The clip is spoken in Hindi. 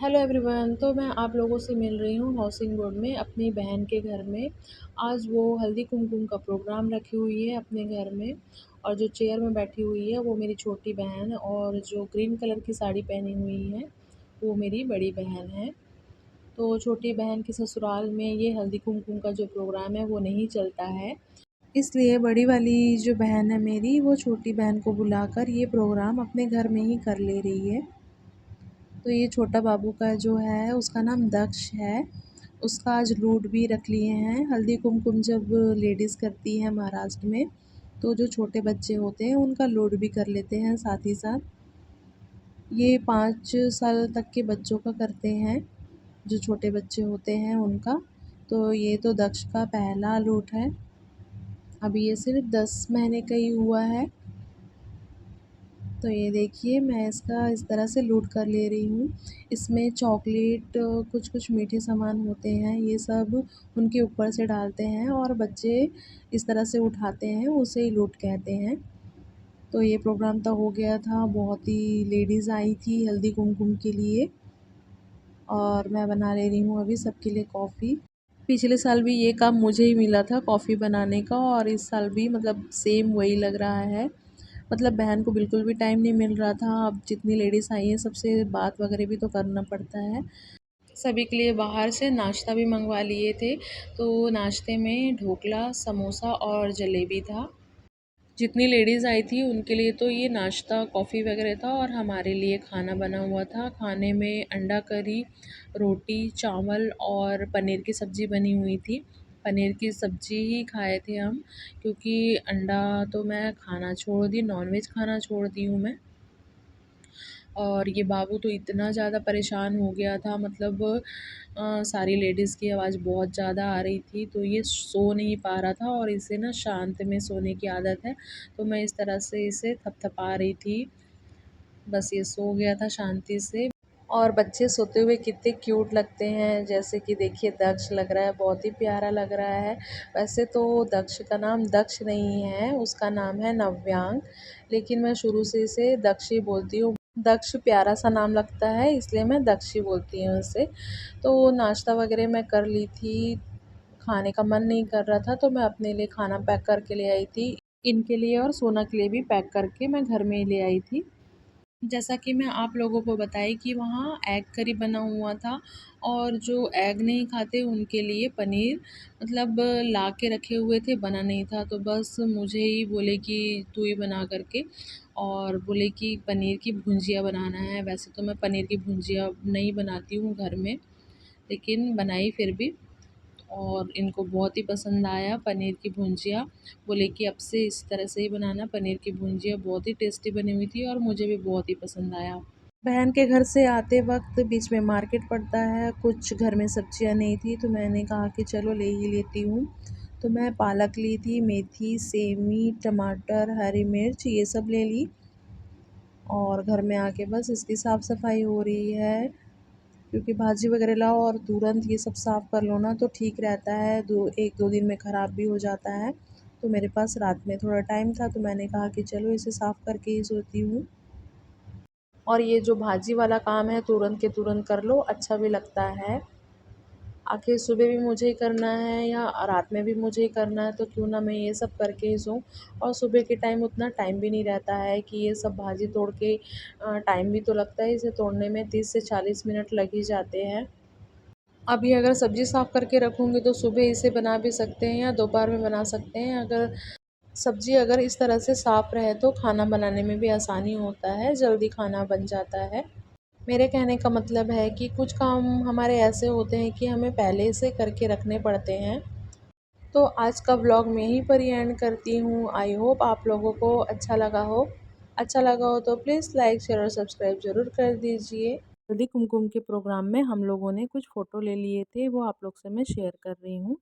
Hello everyone. तो मैं आप लोगों से मिल रही हूँ हाउसिंग बोर्ड में अपनी बहन के घर में। आज वो हल्दी कुमकुम का प्रोग्राम रखी हुई है अपने घर में। और जो चेयर में बैठी हुई है वो मेरी छोटी बहन है, और जो ग्रीन कलर की साड़ी पहनी हुई है वो मेरी बड़ी बहन है। तो छोटी बहन के ससुराल में ये हल्दी कुमकुम का जो प्रोग्राम है वो नहीं चलता है, इसलिए बड़ी वाली जो बहन है मेरी वो छोटी बहन को बुलाकर ये प्रोग्राम अपने घर में ही कर ले रही है। तो ये छोटा बाबू का जो है उसका नाम दक्ष है। उसका आज लूट भी रख लिए हैं। हल्दी कुमकुम जब लेडीज़ करती हैं महाराष्ट्र में, तो जो छोटे बच्चे होते हैं उनका लोड भी कर लेते हैं साथ ही साथ। ये 5 साल तक के बच्चों का करते हैं, जो छोटे बच्चे होते हैं उनका। तो ये तो दक्ष का पहला लूट है। अभी ये सिर्फ 10 महीने का ही हुआ है। तो ये देखिए मैं इसका इस तरह से लूट कर ले रही हूँ। इसमें चॉकलेट, कुछ-कुछ मीठे सामान होते हैं, ये सब उनके ऊपर से डालते हैं और बच्चे इस तरह से उठाते हैं, उसे ही लूट कहते हैं। तो ये प्रोग्राम तो हो गया था, बहुत ही लेडीज़ आई थी हल्दी कुमकुम के लिए, और मैं बना ले रही हूँ अभी सबके लिए कॉफ़ी। पिछले साल भी ये काम मुझे ही मिला था कॉफ़ी बनाने का, और इस साल भी मतलब सेम वही लग रहा है। मतलब बहन को बिल्कुल भी टाइम नहीं मिल रहा था। अब जितनी लेडीज़ आई हैं सबसे बात वगैरह भी तो करना पड़ता है। सभी के लिए बाहर से नाश्ता भी मंगवा लिए थे। तो नाश्ते में ढोकला, समोसा और जलेबी था। जितनी लेडीज़ आई थी उनके लिए तो ये नाश्ता, कॉफ़ी वगैरह था, और हमारे लिए खाना बना हुआ था। खाने में अंडा करी, रोटी, चावल और पनीर की सब्ज़ी बनी हुई थी। पनीर की सब्ज़ी ही खाए थे हम, क्योंकि अंडा तो मैं खाना छोड़ दी, नॉनवेज खाना छोड़ दी हूँ मैं। और ये बाबू तो इतना ज़्यादा परेशान हो गया था, मतलब सारी लेडीज़ की आवाज़ बहुत ज़्यादा आ रही थी, तो ये सो नहीं पा रहा था, और इसे ना शांत में सोने की आदत है। तो मैं इस तरह से इसे थपथपा रही थी, बस ये सो गया था शांति से। और बच्चे सोते हुए कितने क्यूट लगते हैं, जैसे कि देखिए दक्ष लग रहा है, बहुत ही प्यारा लग रहा है। वैसे तो दक्ष का नाम दक्ष नहीं है, उसका नाम है नव्यांग, लेकिन मैं शुरू से इसे दक्ष ही बोलती हूँ। दक्ष प्यारा सा नाम लगता है, इसलिए मैं दक्ष ही बोलती हूँ इसे। तो नाश्ता वगैरह मैं कर ली थी, खाने का मन नहीं कर रहा था, तो मैं अपने लिए खाना पैक करके ले आई थी। इनके लिए और सोना के लिए भी पैक करके मैं घर में ही ले आई थी। जैसा कि मैं आप लोगों को बताई कि वहाँ एग करी बना हुआ था, और जो एग नहीं खाते उनके लिए पनीर मतलब ला के रखे हुए थे, बना नहीं था, तो बस मुझे ही बोले कि तू ही बना करके, और बोले कि पनीर की भुंजिया बनाना है। वैसे तो मैं पनीर की भुंजिया नहीं बनाती हूँ घर में, लेकिन बनाई फिर भी, और इनको बहुत ही पसंद आया पनीर की भुंजिया। बोले कि अब से इस तरह से ही बनाना पनीर की भुंजिया, बहुत ही टेस्टी बनी हुई थी और मुझे भी बहुत ही पसंद आया। बहन के घर से आते वक्त बीच में मार्केट पड़ता है, कुछ घर में सब्जियां नहीं थी, तो मैंने कहा कि चलो ले ही लेती हूँ। तो मैं पालक ली थी, मेथी, सेमी, टमाटर, हरी मिर्च, ये सब ले ली, और घर में आके बस इसकी साफ़ सफाई हो रही है। क्योंकि भाजी वगैरह लाओ और तुरंत ये सब साफ़ कर लो ना तो ठीक रहता है, 1-2 दिन में ख़राब भी हो जाता है। तो मेरे पास रात में थोड़ा टाइम था, तो मैंने कहा कि चलो इसे साफ़ करके ही सोती हूँ। और ये जो भाजी वाला काम है तुरंत के तुरंत कर लो, अच्छा भी लगता है। आखिर सुबह भी मुझे ही करना है या रात में भी मुझे ही करना है, तो क्यों ना मैं ये सब करके ही सोऊं। और सुबह के टाइम उतना टाइम भी नहीं रहता है कि ये सब भाजी तोड़ के, टाइम भी तो लगता है इसे तोड़ने में, 30 से 40 मिनट लग ही जाते हैं। अभी अगर सब्ज़ी साफ़ करके रखूँगी तो सुबह इसे बना भी सकते हैं या दोपहर में बना सकते हैं। अगर सब्ज़ी अगर इस तरह से साफ़ रहे तो खाना बनाने में भी आसानी होता है, जल्दी खाना बन जाता है। मेरे कहने का मतलब है कि कुछ काम हमारे ऐसे होते हैं कि हमें पहले से करके रखने पड़ते हैं। तो आज का व्लॉग मैं यहीं पर ही एंड करती हूँ। आई होप आप लोगों को अच्छा लगा हो। अच्छा लगा हो तो प्लीज़ लाइक, शेयर और सब्सक्राइब ज़रूर कर दीजिए। हल्दी कुमकुम के प्रोग्राम में हम लोगों ने कुछ फ़ोटो ले लिए थे, वो आप लोग से मैं शेयर कर रही हूँ।